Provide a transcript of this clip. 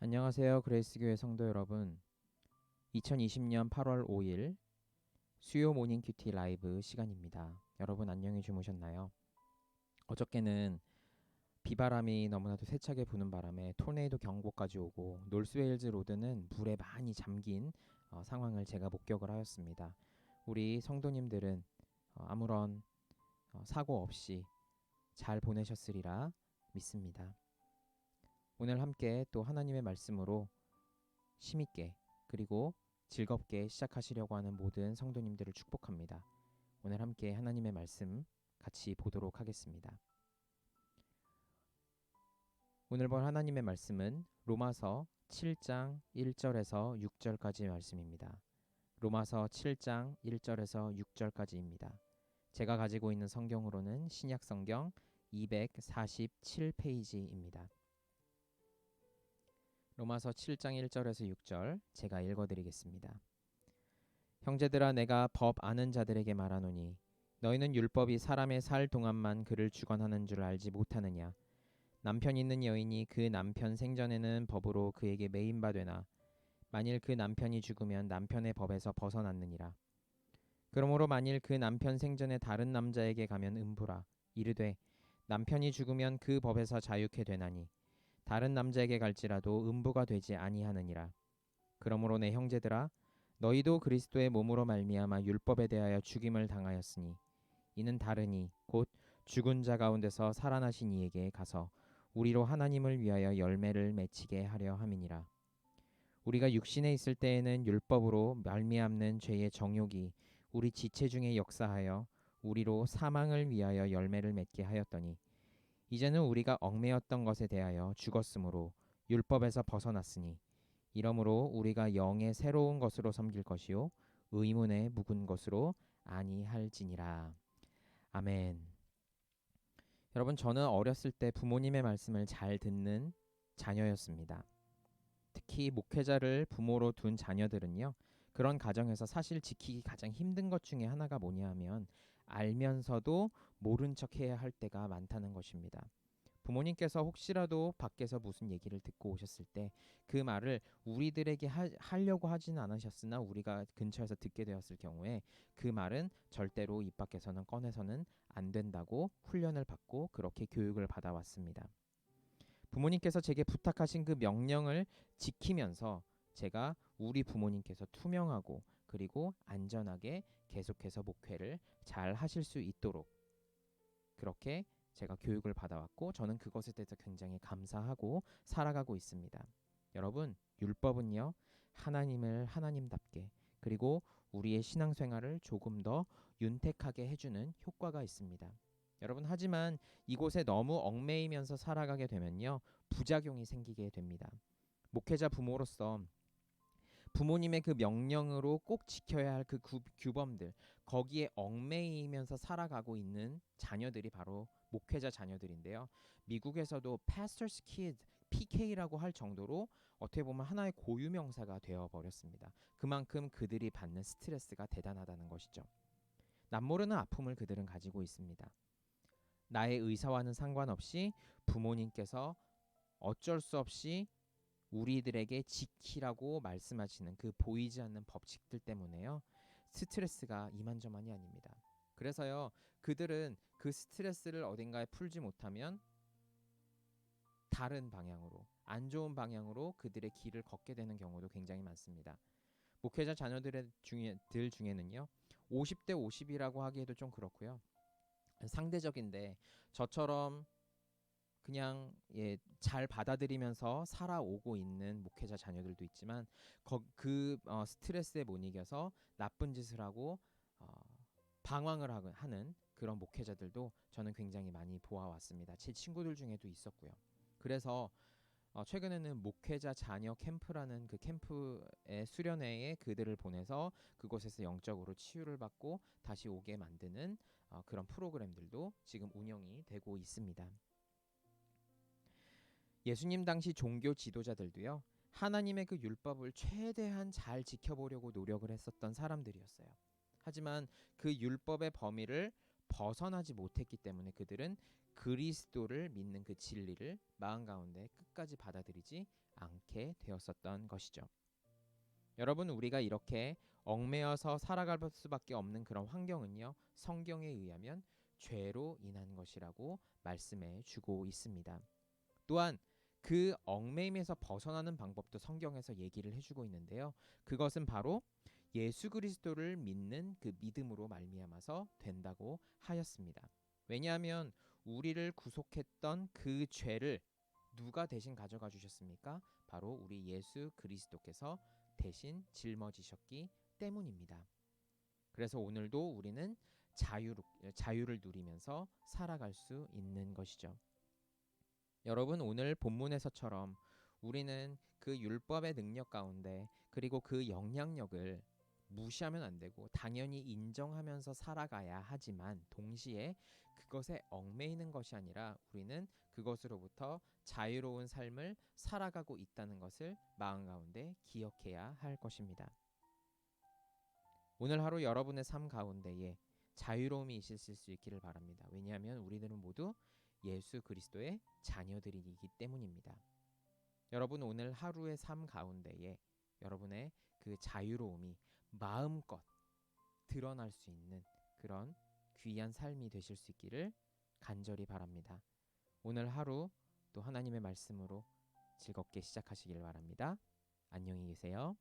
안녕하세요. 그레이스교회 성도 여러분. 2020년 8월 5일 수요 모닝 큐티 라이브 시간입니다. 여러분 안녕히 주무셨나요? 어저께는 비바람이 너무나도 세차게 부는 바람에 토네이도 경보까지 오고 놀스웨일즈 로드는 물에 많이 잠긴 상황을 제가 목격을 하였습니다. 우리 성도님들은 아무런 사고 없이 잘 보내셨으리라 믿습니다. 오늘 함께 또 하나님의 말씀으로 힘있게 그리고 즐겁게 시작하시려고 하는 모든 성도님들을 축복합니다. 오늘 함께 하나님의 말씀 같이 보도록 하겠습니다. 오늘 본 하나님의 말씀은 로마서 7장 1절에서 6절까지 말씀입니다. 로마서 7장 1절에서 6절까지입니다. 제가 가지고 있는 성경으로는 신약 성경 247페이지입니다. 로마서 7장 1절에서 6절 제가 읽어드리겠습니다. 형제들아 내가 법 아는 자들에게 말하노니 너희는 율법이 사람의 살 동안만 그를 주관하는 줄 알지 못하느냐. 남편 있는 여인이 그 남편 생전에는 법으로 그에게 매인 바 되나 만일 그 남편이 죽으면 남편의 법에서 벗어났느니라. 그러므로 만일 그 남편 생전에 다른 남자에게 가면 음부라. 이르되 남편이 죽으면 그 법에서 자유케 되나니 다른 남자에게 갈지라도 음부가 되지 아니하느니라. 그러므로 내 형제들아 너희도 그리스도의 몸으로 말미암아 율법에 대하여 죽임을 당하였으니 이는 다르니 곧 죽은 자 가운데서 살아나신 이에게 가서 우리로 하나님을 위하여 열매를 맺히게 하려 함이니라. 우리가 육신에 있을 때에는 율법으로 말미암는 죄의 정욕이 우리 지체 중에 역사하여 우리로 사망을 위하여 열매를 맺게 하였더니 이제는 우리가 얽매였던 것에 대하여 죽었으므로 율법에서 벗어났으니 이러므로 우리가 영의 새로운 것으로 섬길 것이요 의문의 묵은 것으로 아니할지니라. 아멘. 여러분 저는 어렸을 때 부모님의 말씀을 잘 듣는 자녀였습니다. 특히 목회자를 부모로 둔 자녀들은요. 그런 가정에서 사실 지키기 가장 힘든 것 중에 하나가 뭐냐 하면 알면서도 모른 척 해야 할 때가 많다는 것입니다. 부모님께서 혹시라도 밖에서 무슨 얘기를 듣고 오셨을 때 그 말을 우리들에게 하려고 하지는 않으셨으나 우리가 근처에서 듣게 되었을 경우에 그 말은 절대로 입 밖에서는 꺼내서는 안 된다고 훈련을 받고 그렇게 교육을 받아왔습니다. 부모님께서 제게 부탁하신 그 명령을 지키면서 제가 우리 부모님께서 투명하고 그리고 안전하게 계속해서 목회를 잘 하실 수 있도록 그렇게 제가 교육을 받아왔고 저는 그것에 대해서 굉장히 감사하고 살아가고 있습니다. 여러분, 율법은요. 하나님을 하나님답게 그리고 우리의 신앙생활을 조금 더 윤택하게 해주는 효과가 있습니다. 여러분 하지만 이곳에 너무 얽매이면서 살아가게 되면요. 부작용이 생기게 됩니다. 목회자 부모로서 부모님의 그 명령으로 꼭 지켜야 할 그 규범들 거기에 얽매이면서 살아가고 있는 자녀들이 바로 목회자 자녀들인데요. 미국에서도 Pastor's Kid, PK라고 할 정도로 어떻게 보면 하나의 고유 명사가 되어 버렸습니다. 그만큼 그들이 받는 스트레스가 대단하다는 것이죠. 남모르는 아픔을 그들은 가지고 있습니다. 나의 의사와는 상관없이 부모님께서 어쩔 수 없이 우리들에게 지키라고 말씀하시는 그 보이지 않는 법칙들 때문에요. 스트레스가 이만저만이 아닙니다. 그래서요. 그들은 그 스트레스를 어딘가에 풀지 못하면 다른 방향으로 안 좋은 방향으로 그들의 길을 걷게 되는 경우도 굉장히 많습니다. 목회자 자녀들 중에는요. 50대 50이라고 하기에도 좀 그렇고요. 상대적인데 저처럼 그냥 잘 받아들이면서 살아오고 있는 목회자 자녀들도 있지만 스트레스에 못 이겨서 나쁜 짓을 하고 방황을 하는 그런 목회자들도 저는 굉장히 많이 보아왔습니다. 제 친구들 중에도 있었고요. 그래서 최근에는 목회자 자녀 캠프라는 그 캠프의 수련회에 그들을 보내서 그곳에서 영적으로 치유를 받고 다시 오게 만드는 그런 프로그램들도 지금 운영이 되고 있습니다. 예수님 당시 종교 지도자들도요. 하나님의 그 율법을 최대한 잘 지켜보려고 노력을 했었던 사람들이었어요. 하지만 그 율법의 범위를 벗어나지 못했기 때문에 그들은 그리스도를 믿는 그 진리를 마음 가운데 끝까지 받아들이지 않게 되었었던 것이죠. 여러분, 우리가 이렇게 얽매여서 살아갈 수밖에 없는 그런 환경은요, 성경에 의하면 죄로 인한 것이라고 말씀해 주고 있습니다. 또한 그 얽매임에서 벗어나는 방법도 성경에서 얘기를 해주고 있는데요. 그것은 바로 예수 그리스도를 믿는 그 믿음으로 말미암아서 된다고 하였습니다. 왜냐하면 우리를 구속했던 그 죄를 누가 대신 가져가 주셨습니까? 바로 우리 예수 그리스도께서 대신 짊어지셨기 때문입니다. 그래서 오늘도 우리는 자유를 누리면서 살아갈 수 있는 것이죠. 여러분, 오늘 본문에서처럼 우리는 그 율법의 능력 가운데 그리고 그 영향력을 무시하면 안 되고 당연히 인정하면서 살아가야 하지만 동시에 그것에 얽매이는 것이 아니라 우리는 그것으로부터 자유로운 삶을 살아가고 있다는 것을 마음 가운데 기억해야 할 것입니다. 오늘 하루 여러분의 삶 가운데에 자유로움이 있으실 수 있기를 바랍니다. 왜냐하면 우리들은 모두 예수 그리스도의 자녀들이기 때문입니다. 여러분, 오늘 하루의 삶 가운데에 여러분의 그 자유로움이 마음껏 드러날 수 있는 그런 귀한 삶이 되실 수 있기를 간절히 바랍니다. 오늘 하루 또 하나님의 말씀으로 즐겁게 시작하시길 바랍니다. 안녕히 계세요.